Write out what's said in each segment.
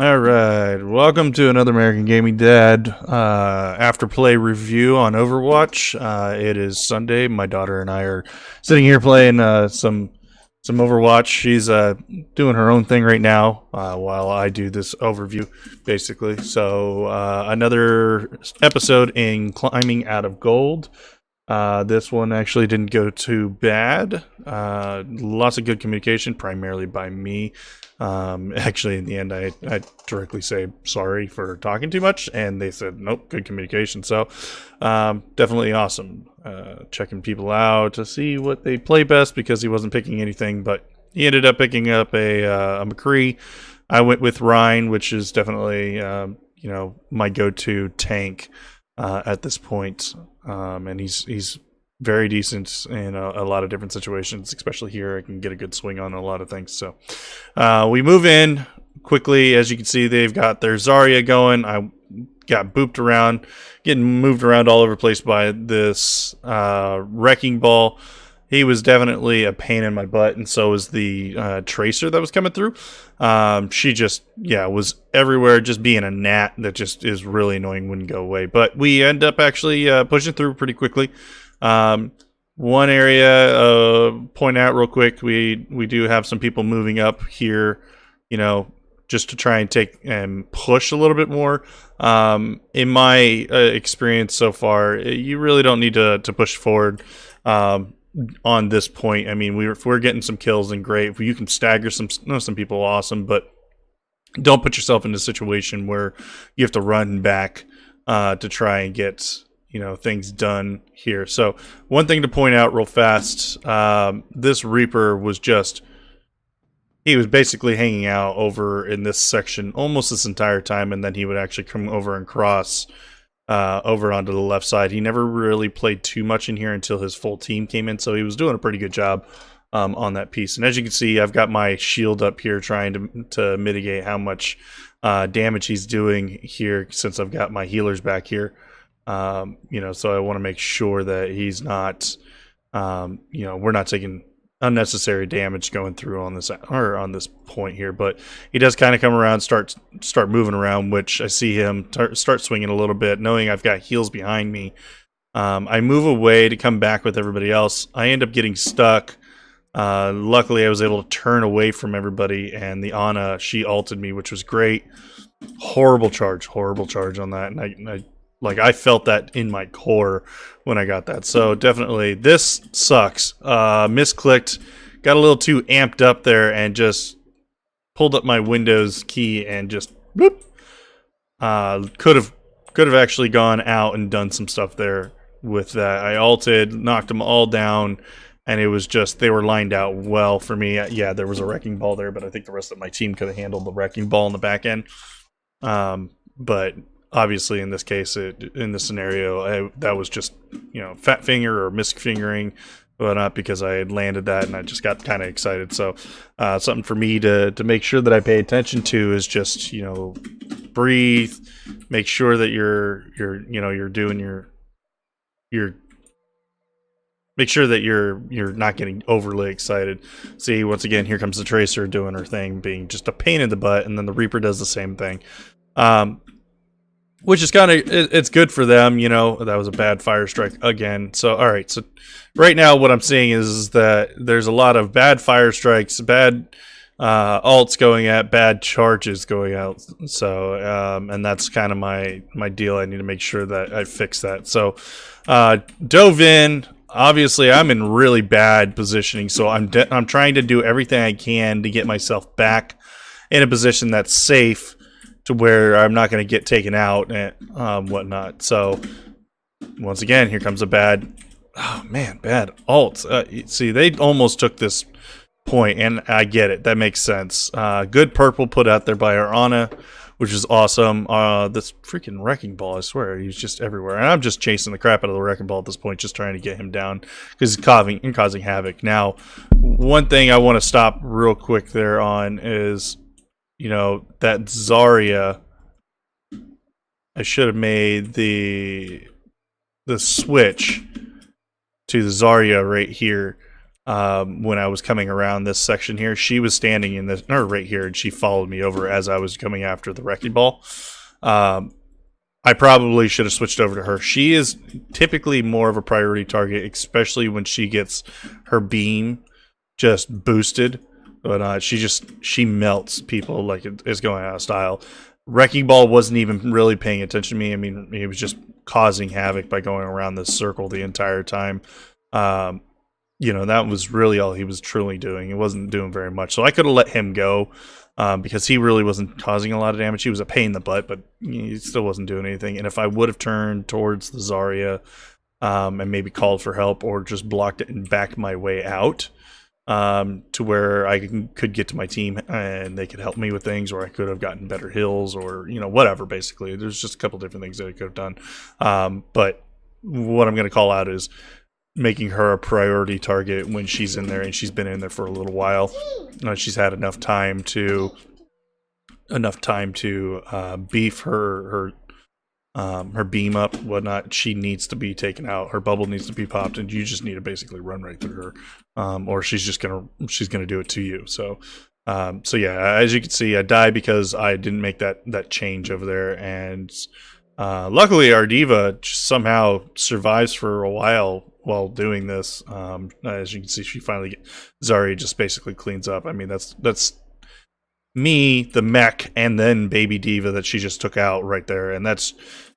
All right, welcome to another American Gaming Dad after play review on Overwatch. It is Sunday. My daughter and I are sitting here playing some Overwatch. She's doing her own thing right now while I do this overview, basically. So another episode in climbing out of gold. This one actually didn't go too bad. Lots of good communication, primarily by me. Actually, in the end, I directly say sorry for talking too much, and they said, nope, good communication. So, definitely awesome. Checking people out to see what they play best because he wasn't picking anything, but he ended up picking up a McCree. I went with Rhine, which is definitely, my go-to tank at this point. And he's very decent in a lot of different situations, especially here. I can get a good swing on a lot of things. So we move in quickly. As you can see, they've got their Zarya going. I got booped around, getting moved around all over the place by this wrecking ball. He was definitely a pain in my butt, and so was the Tracer that was coming through. She just, was everywhere, just being a gnat that just is really annoying, wouldn't go away. But we end up actually pushing through pretty quickly. One area, point out real quick, we do have some people moving up here, just to try and take and push a little bit more. In my experience so far, you really don't need to push forward. On this point, I mean, if we're getting some kills, and great. If you can stagger some people, awesome. But don't put yourself in a situation where you have to run back to try and get things done here. So one thing to point out real fast: this Reaper was he was basically hanging out over in this section almost this entire time, and then he would actually come over and cross over onto the left side. He never really played too much in here until his full team came in, so he was doing a pretty good job on that piece. And as you can see, I've got my shield up here trying to mitigate how much damage he's doing here, since I've got my healers back here. So I want to make sure that he's not, we're not taking unnecessary damage going through on this point here. But he does kind of come around, start moving around, which I see him start swinging a little bit, knowing I've got heals behind me. I move away to come back with everybody else. I end up getting stuck. Luckily I was able to turn away from everybody, and the Ana, she ulted me, which was great. Horrible charge on that, and I felt that in my core when I got that. So definitely this sucks. Misclicked, got a little too amped up there, and just pulled up my Windows key and just bloop. Could have actually gone out and done some stuff there with that. I ulted, knocked them all down, and it was just, they were lined out well for me. Yeah, there was a wrecking ball there, but I think the rest of my team could have handled the wrecking ball in the back end. But obviously, in this case, in this scenario, that was just, fat finger or misfingering, but not because I had landed that and I just got kind of excited. So something for me to make sure that I pay attention to is just, breathe, make sure that you're doing make sure that you're not getting overly excited. See, once again, here comes the Tracer doing her thing, being just a pain in the butt, and then the Reaper does the same thing. Which is kind of, it's good for them, that was a bad fire strike again. So, all right. So right now what I'm seeing is that there's a lot of bad fire strikes, bad ults going at, bad charges going out. So, and that's kind of my deal. I need to make sure that I fix that. So, dove in. Obviously, I'm in really bad positioning. So I'm trying to do everything I can to get myself back in a position that's safe, to where I'm not going to get taken out and whatnot. So once again, here comes a bad alt. See, they almost took this point, and I get it. That makes sense. Good purple put out there by our Ana, which is awesome. This freaking wrecking ball, I swear, he's just everywhere. And I'm just chasing the crap out of the wrecking ball at this point, just trying to get him down because he's causing havoc. Now, one thing I want to stop real quick there on is, that Zarya, I should have made the switch to the Zarya right here when I was coming around this section here. She was standing in this, or right here, and she followed me over as I was coming after the wrecking ball. I probably should have switched over to her. She is typically more of a priority target, especially when she gets her beam just boosted. But she melts people like it's going out of style. Wrecking Ball wasn't even really paying attention to me. I mean, he was just causing havoc by going around this circle the entire time. That was really all he was truly doing. He wasn't doing very much. So I could have let him go because he really wasn't causing a lot of damage. He was a pain in the butt, but he still wasn't doing anything. And if I would have turned towards the Zarya and maybe called for help or just blocked it and backed my way out to where I could get to my team and they could help me with things, or I could have gotten better hills or, whatever, basically. There's just a couple different things that I could have done. But what I'm going to call out is making her a priority target when she's in there, and she's been in there for a little while. She's had enough time to beef her beam up, whatnot. She needs to be taken out. Her bubble needs to be popped, and you just need to basically run right through her, or she's gonna do it to you. So yeah, as you can see, I died because I didn't make that change over there, and luckily our diva somehow survives for a while doing this. As you can see, she finally Zarya just basically cleans up. I mean, that's me, the mech, and then baby diva that she just took out right there, and that's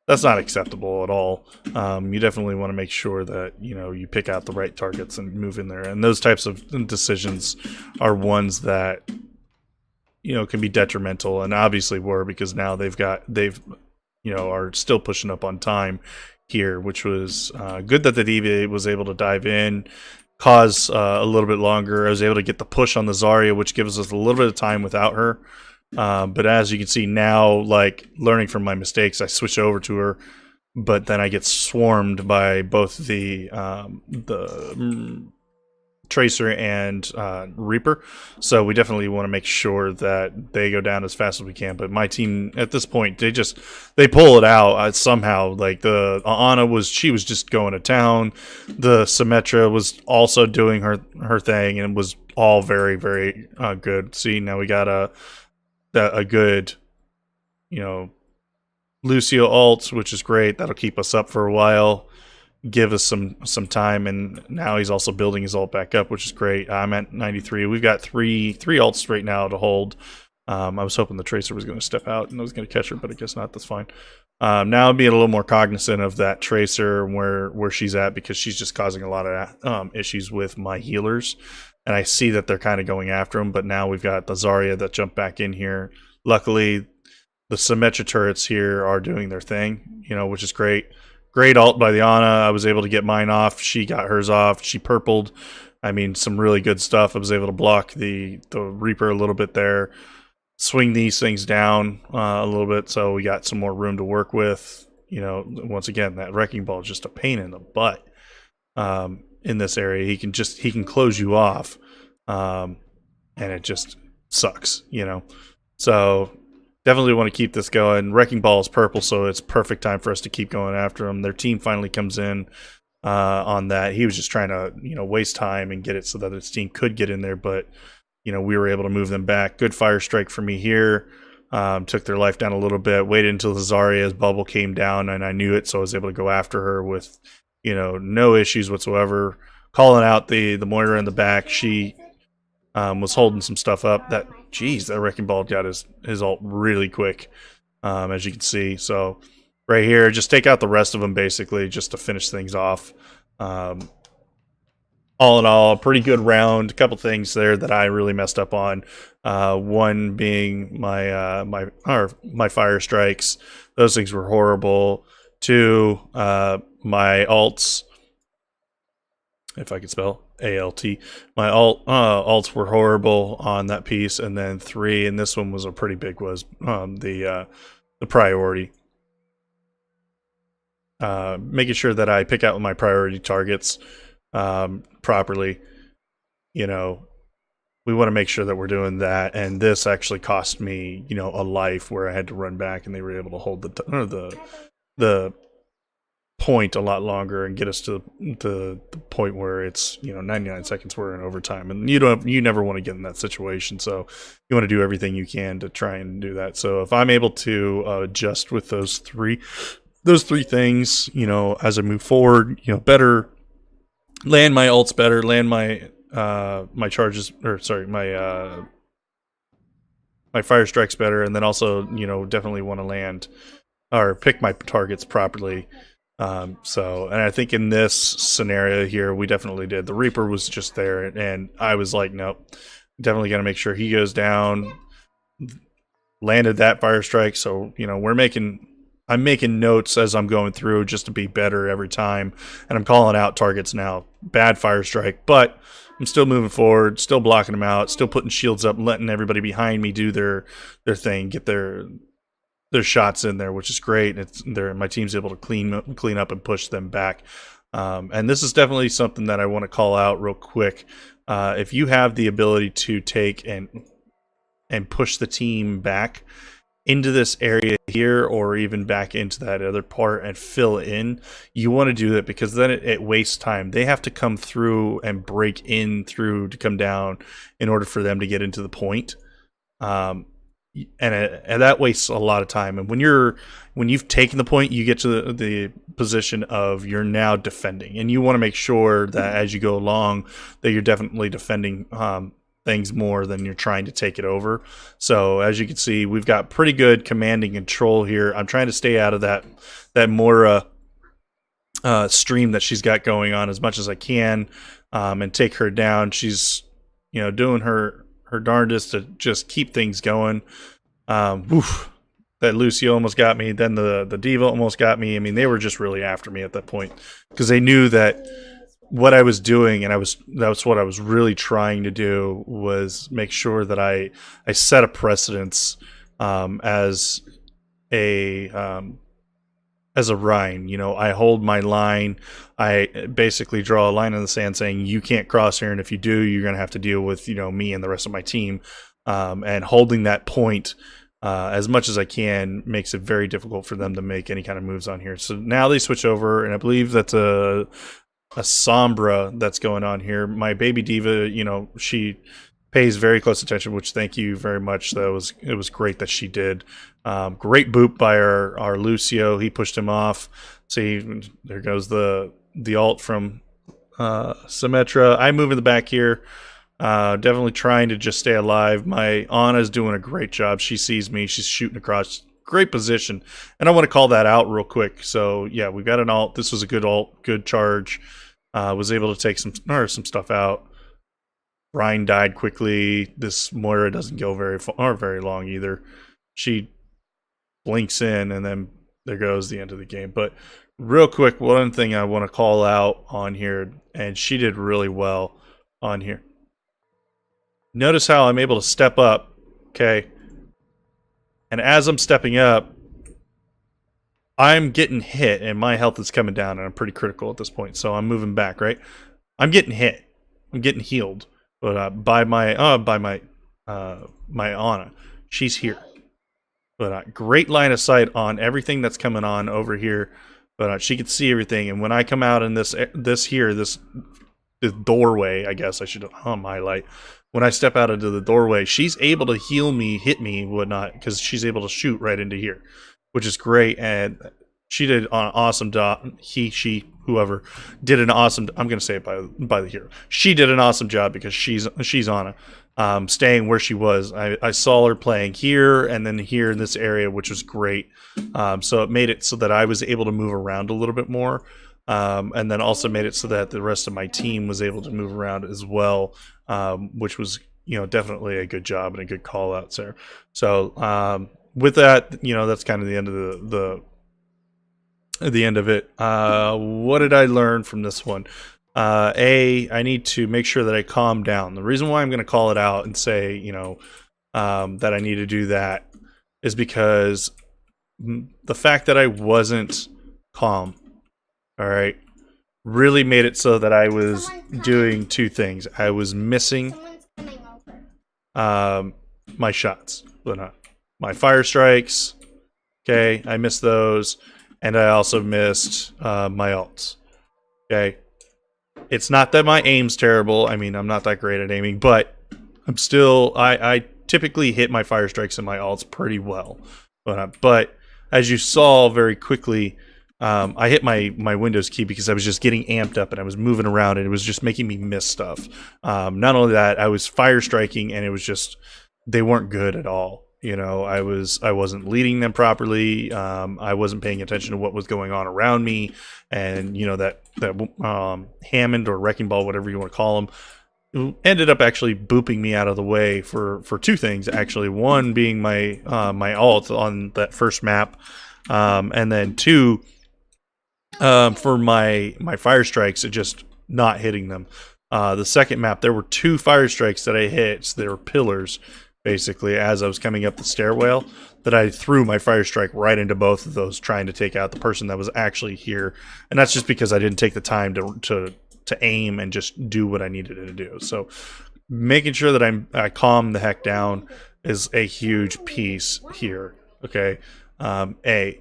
not acceptable at all. You definitely want to make sure that you pick out the right targets and move in there, and those types of decisions are ones that can be detrimental, and obviously were, because now they've are still pushing up on time here, which was good that the diva was able to dive in, cause a little bit longer. I was able to get the push on the Zarya, which gives us a little bit of time without her. But as you can see now, like, learning from my mistakes, I switch over to her, but then I get swarmed by both the Tracer and Reaper. So we definitely want to make sure that they go down as fast as we can. But my team at this point, they pull it out somehow. Like the Ana was just going to town. The Symmetra was also doing her thing, and it was all very, very good. See, now we got a good Lucio ult, which is great. That'll keep us up for a while, give us some time, and now he's also building his ult back up, which is great. I'm at 93. We've got three ults right now to hold. I was hoping the Tracer was going to step out and I was going to catch her, but I guess not. That's fine. Now I'm being a little more cognizant of that Tracer, where she's at, because she's just causing a lot of issues with my healers, and I see that they're kind of going after him. But now we've got the Zarya that jumped back in here. Luckily, the Symmetra turrets here are doing their thing, which is great. Great ult by the Ana. I was able to get mine off. She got hers off. She purpled. I mean, some really good stuff. I was able to block the Reaper a little bit there. Swing these things down a little bit, so we got some more room to work with. Once again, that wrecking ball is just a pain in the butt in this area. He can close you off, and it just sucks. So definitely want to keep this going. Wrecking Ball is purple, so it's perfect time for us to keep going after him. Their team finally comes in on that. He was just trying to, waste time and get it so that his team could get in there, but, we were able to move them back. Good fire strike for me here. Took their life down a little bit. Waited until the Zarya's bubble came down, and I knew it, so I was able to go after her with, no issues whatsoever. Calling out the Moira in the back. She was holding some stuff up. That Wrecking Ball got his ult really quick, as you can see. So right here, just take out the rest of them, basically, just to finish things off. All in all, a pretty good round. A couple things there that I really messed up on. One being my fire strikes. Those things were horrible. Two, my ults, if I could spell ALT. My alts were horrible on that piece. And then three, and this one was a pretty big, was the priority. Making sure that I pick out my priority targets properly. We want to make sure that we're doing that. And this actually cost me, a life, where I had to run back, and they were able to hold the point a lot longer and get us to the point where it's 99 seconds we're in overtime, and you never want to get in that situation. So you want to do everything you can to try and do that. So if I'm able to adjust with those three things, as I move forward, better land my ults, better land my my charges, or sorry, my fire strikes better, and then also definitely want to land or pick my targets properly. And I think in this scenario here, we definitely did. The Reaper was just there, and I was like, nope, definitely got to make sure he goes down. Landed that fire strike, so I'm making notes as I'm going through just to be better every time, and I'm calling out targets now. Bad fire strike, but I'm still moving forward, still blocking them out, still putting shields up, and letting everybody behind me do their thing, get their shots in there, which is great. My team's able to clean up and push them back. And this is definitely something that I want to call out real quick. If you have the ability to take and push the team back into this area here, or even back into that other part and fill in, you want to do that, because then it wastes time. They have to come through and break in through to come down in order for them to get into the point. And that wastes a lot of time. And when you've taken the point, you get to the position of you're now defending, and you want to make sure that as you go along that you're definitely defending things more than you're trying to take it over. So as you can see, we've got pretty good command and control here. I'm trying to stay out of that Moira stream that she's got going on as much as I can, and take her down. She's doing her darndest to just keep things going. That Lucio almost got me. Then the Diva almost got me. I mean, they were just really after me at that point, because they knew that what I was doing, and that's what I was really trying to do, was make sure that I set a precedence as a Rhine. I hold my line. I basically draw a line in the sand saying you can't cross here, and if you do, you're going to have to deal with me and the rest of my team. And holding that point as much as I can makes it very difficult for them to make any kind of moves on here. So now they switch over, and I believe that's a Sombra that's going on here. My baby Diva, she pays very close attention, which thank you very much. It was great that she did. Great boop by our Lucio. He pushed him off. See, there goes the ult from Symmetra. I move in the back here. Definitely trying to just stay alive. My Ana's doing a great job. She sees me. She's shooting across. Great position. And I want to call that out real quick. So, yeah, we got an ult. This was a good ult. Good charge. Was able to take some stuff out. Ryan died quickly. This Moira doesn't go very far or very long either. She blinks in, and then there goes the end of the game. But real quick, one thing I want to call out on here, and she did really well on here. Notice how I'm able to step up, okay? And as I'm stepping up, I'm getting hit, and my health is coming down, and I'm pretty critical at this point. So I'm moving back, right? I'm getting hit. I'm getting healed, but by my Ana. She's here, but great line of sight on everything that's coming on over here. But she can see everything, and when I come out in this doorway, I guess I should highlight. When I step out into the doorway, she's able to heal me, hit me, whatnot, because she's able to shoot right into here, which is great. And she did an awesome job. She, whoever did an awesome. I'm going to say it by the hero. She did an awesome job because she's on staying where she was. I saw her playing here and then here in this area, which was great. So it made it so that I was able to move around a little bit more. And then also made it so that the rest of my team was able to move around as well, which was definitely a good job and a good call out there. So with that, that's kind of the end of the end of it. What did I learn from this one? I need to make sure that I calm down. The reason why I'm going to call it out and say that I need to do that is because the fact that I wasn't calm, all right, really made it so that I was doing two things. I was missing my shots, but not my fire strikes. Okay, I missed those, and I also missed my ults. Okay, it's not that my aim's terrible. I mean, I'm not that great at aiming, but I'm still I typically hit my fire strikes and my ults pretty well. But as you saw very quickly, I hit my Windows key because I was just getting amped up and I was moving around and it was just making me miss stuff. Not only that, I was fire striking and it was just they weren't good at all. You know, I wasn't leading them properly. I wasn't paying attention to what was going on around me, and you know that Hammond or wrecking ball, whatever you want to call them, ended up actually booping me out of the way for two things. Actually, one being my my ult on that first map, and then two, for my fire strikes, it just not hitting them. The second map, there were two fire strikes that I hit. So they were pillars, basically, as I was coming up the stairwell, that I threw my fire strike right into both of those, trying to take out the person that was actually here. And that's just because I didn't take the time to aim and just do what I needed to do. So making sure that I calm the heck down is a huge piece here. Okay. A.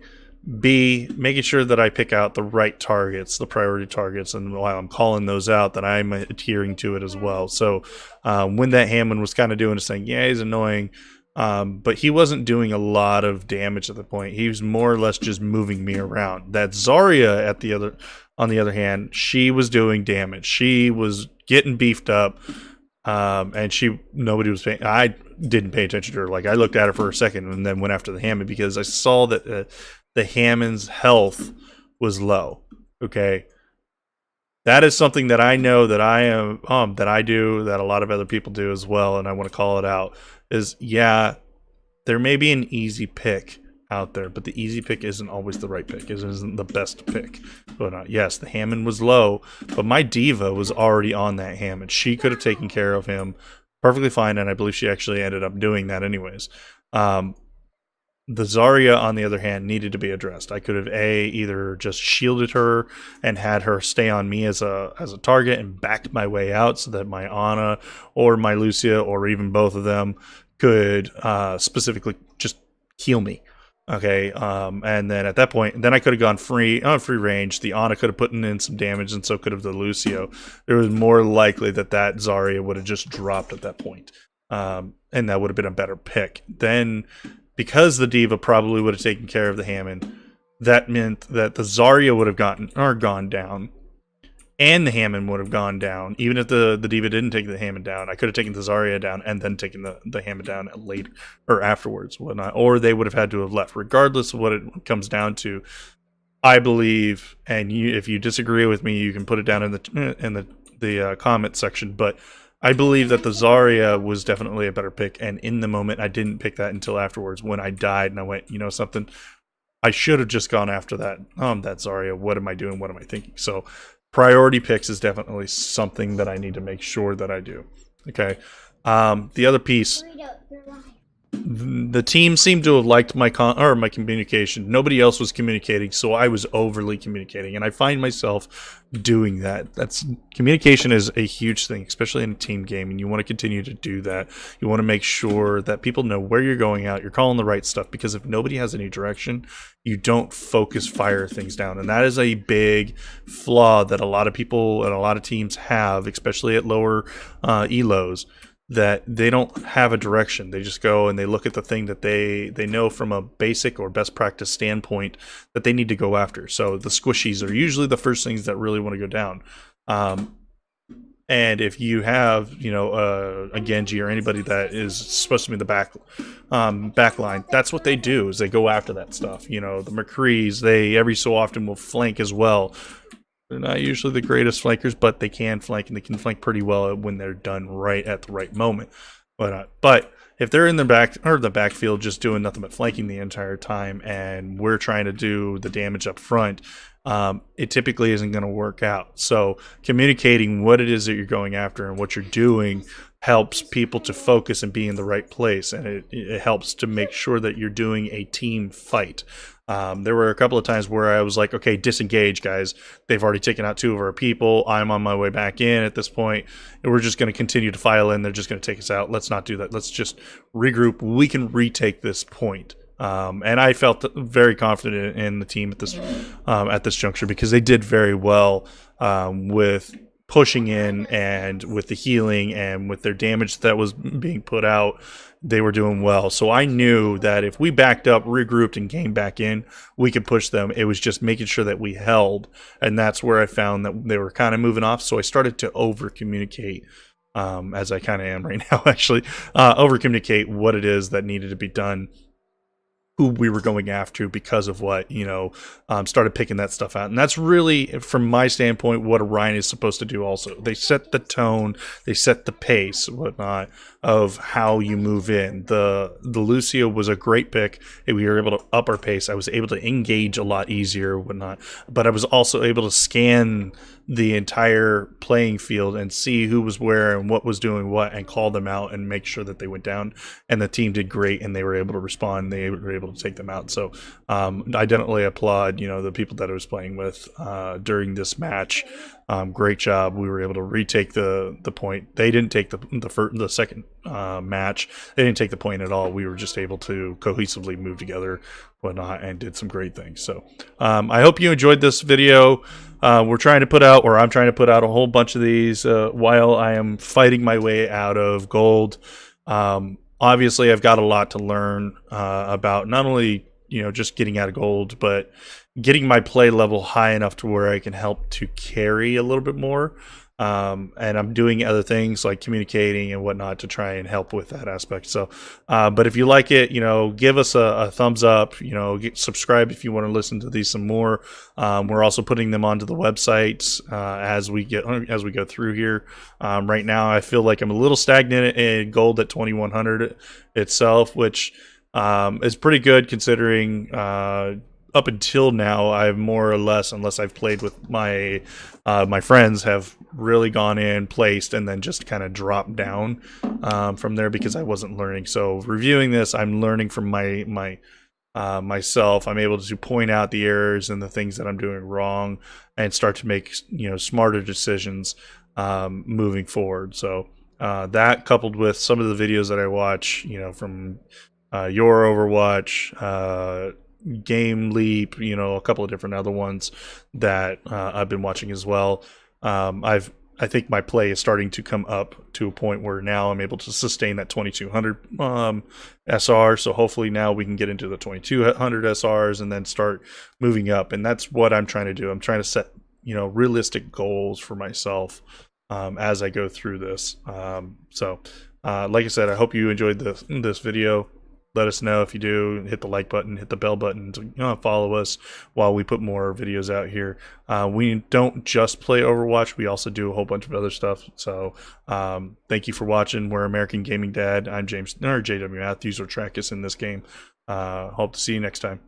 B, making sure that I pick out the right targets, the priority targets, and while I'm calling those out, that I'm adhering to it as well. So when that Hammond was kind of doing his thing, yeah, he's annoying, but he wasn't doing a lot of damage at the point. He was more or less just moving me around. That Zarya, on the other hand, she was doing damage. She was getting beefed up, and nobody was paying. I didn't pay attention to her. Like, I looked at her for a second and then went after the Hammond because I saw that the Hammond's health was low. Okay, that is something that I know that I do, that a lot of other people do as well, and I want to call it out. Is, yeah, there may be an easy pick out there, but the easy pick isn't always the right pick. It isn't the best pick. But yes, the Hammond was low, but my diva was already on that Hammond. She could have taken care of him perfectly fine, and I believe she actually ended up doing that anyways. The Zarya, on the other hand, needed to be addressed. I could have either just shielded her and had her stay on me as a target and backed my way out so that my Ana or my Lucia, or even both of them, could specifically just heal me. Okay, and then at that point, then I could have gone free range. The Ana could have put in some damage, and so could have the Lucio. It was more likely that Zarya would have just dropped at that point, and that would have been a better pick. Then, because the diva probably would have taken care of the Hammond, that meant that the Zarya would have gone down, and the Hammond would have gone down. Even if the diva didn't take the Hammond down, I could have taken the Zarya down and then taken the Hammond down later or afterwards, whatnot. Or they would have had to have left. Regardless of what it comes down to, I believe, and if you disagree with me, you can put it down in the comment section. But I believe that the Zarya was definitely a better pick, and in the moment, I didn't pick that until afterwards when I died, and I went, you know something, I should have just gone after that Zarya. What am I doing? What am I thinking? So priority picks is definitely something that I need to make sure that I do. Okay. The other piece, the team seemed to have liked my communication. Nobody else was communicating, so I was overly communicating, and I find myself doing that. Communication is a huge thing, especially in a team game, and you want to continue to do that. You want to make sure that people know where you're going out, you're calling the right stuff, because if nobody has any direction, you don't fire things down, and that is a big flaw that a lot of people and a lot of teams have, especially at lower elos. That they don't have a direction. They just go and they look at the thing that they know from a basic or best practice standpoint that they need to go after. So the squishies are usually the first things that really want to go down. And if you have, a Genji or anybody that is supposed to be in the back line, that's what they do, is they go after that stuff. The McCrees, they every so often will flank as well. They're not usually the greatest flankers, but they can flank, and they can flank pretty well when they're done right at the right moment. But if they're in the backfield just doing nothing but flanking the entire time, and we're trying to do the damage up front, it typically isn't going to work out. So communicating what it is that you're going after and what you're doing helps people to focus and be in the right place, and it helps to make sure that you're doing a team fight. There were a couple of times where I was like, okay, disengage, guys. They've already taken out 2 of our people. I'm on my way back in at this point, and we're just going to continue to file in. They're just going to take us out. Let's not do that. Let's just regroup. We can retake this point. And I felt very confident in the team at this juncture because they did very well with pushing in and with the healing and with their damage that was being put out. They were doing well. So I knew that if we backed up, regrouped, and came back in, we could push them. It was just making sure that we held. And that's where I found that they were kind of moving off. So I started to over-communicate, as I kind of am right now, actually. Over-communicate what it is that needed to be done, who we were going after because of what, started picking that stuff out. And that's really, from my standpoint, what Orion is supposed to do also. They set the tone, they set the pace, whatnot, of how you move in. The Lucio was a great pick. We were able to up our pace. I was able to engage a lot easier, whatnot. But I was also able to scan the entire playing field and see who was where and what was doing what and call them out and make sure that they went down. And the team did great and they were able to respond. They were able to take them out. So I definitely applaud, the people that I was playing with during this match. Great job. We were able to retake the point. They didn't take the second match. They didn't take the point at all. We were just able to cohesively move together, whatnot, and did some great things. So I hope you enjoyed this video. I'm trying to put out a whole bunch of these while I am fighting my way out of gold. Obviously, I've got a lot to learn about not only just getting out of gold, but getting my play level high enough to where I can help to carry a little bit more. And I'm doing other things like communicating and whatnot to try and help with that aspect. So, but if you like it, give us a thumbs up, subscribe if you want to listen to these some more. We're also putting them onto the websites, as we go through here. Right now I feel like I'm a little stagnant in gold at 2100 itself, which, is pretty good considering, up until now, I've more or less, unless I've played with my friends, have really gone in, placed, and then just kind of dropped down from there because I wasn't learning. So reviewing this, I'm learning from myself. I'm able to point out the errors and the things that I'm doing wrong, and start to make smarter decisions moving forward. So that, coupled with some of the videos that I watch, from your Overwatch, Game Leap, a couple of different other ones that I've been watching as well. I think my play is starting to come up to a point where now I'm able to sustain that 2200 SR. So hopefully now we can get into the 2200 SRs and then start moving up. And that's what I'm trying to do. I'm trying to set realistic goals for myself as I go through this. So like I said, I hope you enjoyed this video. Let us know if you do. Hit the like button, hit the bell button to follow us while we put more videos out here. We don't just play Overwatch. We also do a whole bunch of other stuff. So thank you for watching. We're American Gaming Dad. I'm James, or JW Matthews, or Trackus in this game. Hope to see you next time.